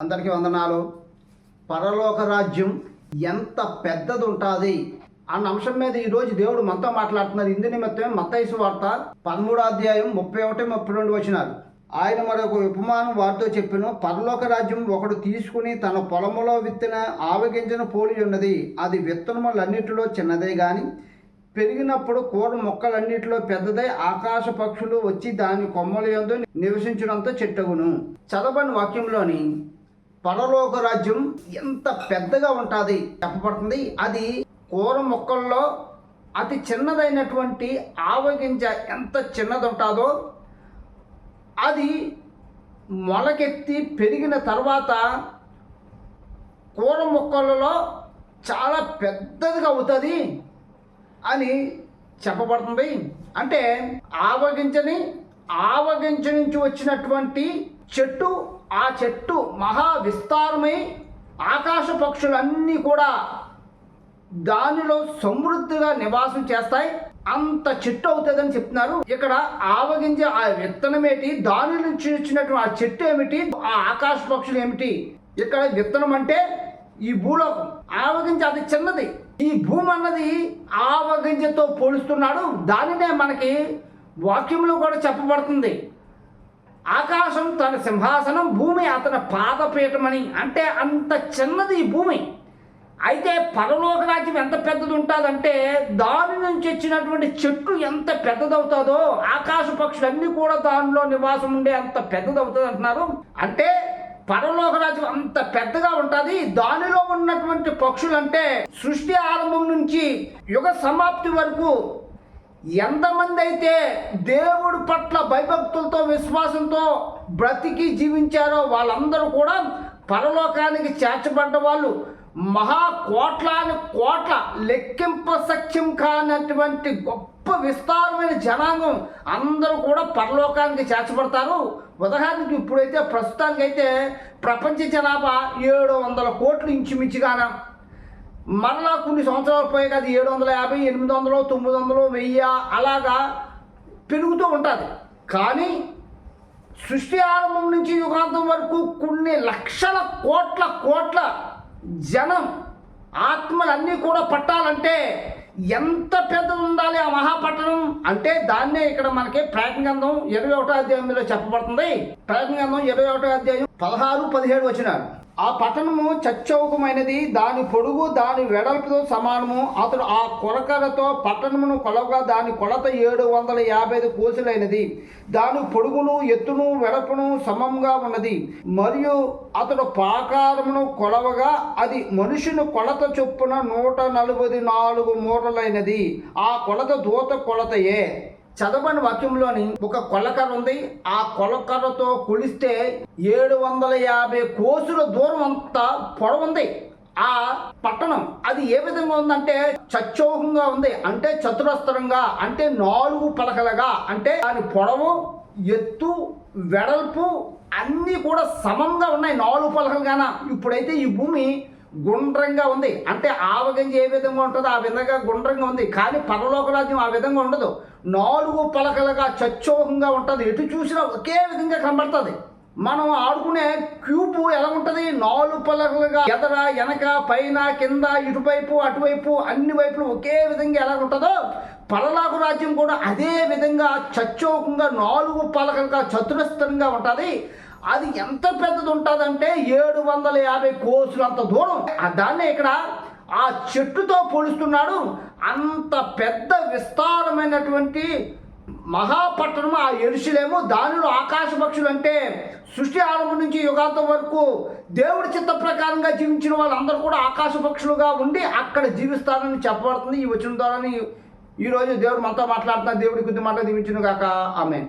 అందరికీ వందనాలు. పరలోక రాజ్యం ఎంత పెద్దది ఉంటుంది అన్న అంశం మీద ఈరోజు దేవుడు మనతో మాట్లాడుతున్నారు. ఇందు నిమిత్తమే మత్తయి సువార్త 13వ అధ్యాయం 31, 32 వచనాలు. ఆయన మరొక ఉపమానం వారితో చెప్పెను. పరలోక రాజ్యం ఒకడు తీసుకుని తన పొలములో విత్తిన ఆవగింజను పోలి ఉన్నది. అది విత్తనములన్నిటిలో చిన్నదే గాని పెరిగినప్పుడు కూర మొక్కలన్నిటిలో పెద్దదై ఆకాశ పక్షులు వచ్చి దాని కొమ్మల యందు నివసించినంత చెట్టగును. చదవని వాక్యంలోని పరలోక రాజ్యం ఎంత పెద్దగా ఉంటుంది చెప్పబడుతుంది. అది కూర మొక్కల్లో అతి చిన్నదైనటువంటి ఆవగింజ ఎంత చిన్నది ఉంటుందో అది మొలకెత్తి పెరిగిన తర్వాత కూర మొక్కలలో చాలా పెద్దదిగా అవుతుంది అని చెప్పబడుతుంది. అంటే ఆవగింజ నుంచి వచ్చినటువంటి చెట్టు, ఆ చెట్టు మహా విస్తారమై ఆకాశ పక్షులన్నీ కూడా దానిలో సమృద్ధిగా నివాసం చేస్తాయి. అంత చెట్టు అవుతుందని చెప్తున్నారు. ఇక్కడ ఆవగింజ ఆ విత్తనం ఏమిటి, దాని నుంచి వచ్చినటువంటి ఆ చెట్టు ఏమిటి, ఆ ఆకాశ పక్షులు ఏమిటి. ఇక్కడ విత్తనం అంటే ఈ భూలోకం, ఆవగింజ అది చిన్నది. ఈ భూమి అన్నది ఆవగింజతో పోలుస్తున్నాడు. దానినే మనకి వాక్యంలో కూడా చెప్పబడుతుంది. ఆకాశం తన సింహాసనం, భూమి అతని పాదపీఠమని. అంటే అంత చిన్నది ఈ భూమి. అయితే పరలోక రాజ్యం ఎంత పెద్దది ఉంటుందంటే దాని నుంచి వచ్చినటువంటి చెట్టు ఎంత పెద్దదవుతుందో ఆకాశ పక్షులన్నీ కూడా దానిలో నివాసం ఉండే అంత పెద్దదవుతుంది అంటున్నారు. అంటే పరలోక రాజ్యం అంత పెద్దగా ఉంటుంది. దానిలో ఉన్నటువంటి పక్షులు అంటే సృష్టి ఆరంభం నుంచి యుగ సమాప్తి వరకు ఎంతమంది అయితే దేవుడి పట్ల భయభక్తులతో విశ్వాసంతో బ్రతికి జీవించారో వాళ్ళందరూ కూడా పరలోకానికి చేర్చబడ్డ వాళ్ళు. మహా కోట్ల లెక్కింప సఖ్యం కానటువంటి గొప్ప విస్తారమైన జనాంగం అందరూ కూడా పరలోకానికి చేర్చబడతారు. ఉదాహరణకి ఇప్పుడైతే ప్రస్తుతానికైతే ప్రపంచ జనాభా 700 కోట్లు ఇంచుమించుగాన. మరలా కొన్ని సంవత్సరాలు పోయి కదా 750, 800, 900, 1000 అలాగా పెరుగుతూ ఉంటుంది. కానీ సృష్టి ఆరంభం నుంచి యుగాంతం వరకు కొన్ని లక్షల కోట్ల జనం ఆత్మలన్నీ కూడా పట్టాలంటే ఎంత పెద్దది ఉండాలి ఆ మహాపట్టణం అంటే దాన్నే ఇక్కడ మనకి ప్రకటన గ్రంథం 21వ అధ్యాయంలో చెప్పబడుతుంది. ప్రకటన గ్రంథం 21వ అధ్యాయం 16, 17 వచనాలు. ఆ పట్టణము చచ్చౌకమైనది, దాని పొడుగు దాని వెడల్పుతో సమానము. అతడు ఆ కొలకలతో పట్టణమును కొలవగా దాని కొలత 755 కోసులైనది. దాని పొడుగును ఎత్తును వెడల్పును సమంగా ఉన్నది. మరియు అతడు ప్రాకారమును కొలవగా అది మనుషుని కొలత చొప్పున 144 మూరలైనది. ఆ కొలత దూత కొలతయే. చదవని వాక్యంలోని ఒక కొలకర్ర ఉంది. ఆ కొలకర్రతో కొలిస్తే 750 కోసుల దూరం అంతా పొడవుంది ఆ పట్టణం. అది ఏ విధంగా ఉందంటే చచ్చౌకంగా ఉంది. అంటే చతురస్రంగా, అంటే 4 పలకలుగా. అంటే దాని పొడవు, ఎత్తు, వెడల్పు అన్నీ కూడా సమంగా ఉన్నాయి 4 పలకలుగాన. ఇప్పుడైతే ఈ భూమి గుండ్రంగా ఉంది. అంటే ఆవగింజ ఏ విధంగా ఉంటుందో ఆ విధంగా గుండ్రంగా ఉంది. కానీ పరలోక రాజ్యం ఆ విధంగా ఉండదు. 4 పలకలుగా చచ్చౌకంగా ఉంటుంది. ఎటు చూసినా ఒకే విధంగా కనబడుతుంది. మనం ఆడుకునే క్యూబ్ ఎలా ఉంటుంది, 4 పలకలుగా ఎదర వెనక పైన కింద ఇటువైపు అటువైపు అన్ని వైపులు ఒకే విధంగా ఎలా ఉంటుందో పరలోక రాజ్యం కూడా అదే విధంగా చచ్చౌకంగా 4 పలకలుగా చతురస్రంగా ఉంటుంది. అది ఎంత పెద్దది ఉంటుందంటే 750 కోసులు అంత దూరం. దాన్నే ఇక్కడ ఆ చెట్టుతో పోలుస్తున్నాడు. అంత పెద్ద విస్తారమైనటువంటి మహాపట్టణం ఆ యెరూషలేము. దానిలో ఆకాశ పక్షులు అంటే సృష్టి ఆరంభం నుంచి యుగాంతం వరకు దేవుడి చిత్త ప్రకారంగా జీవించిన వాళ్ళందరూ కూడా ఆకాశ పక్షులుగా ఉండి అక్కడ జీవిస్తారని చెప్పబడుతుంది. ఈ వచనం ద్వారా ఈరోజు దేవుడు మనతో మాట్లాడుతున్న దేవుడి కొద్ది మాట దీవించును గాక. ఆమేన్.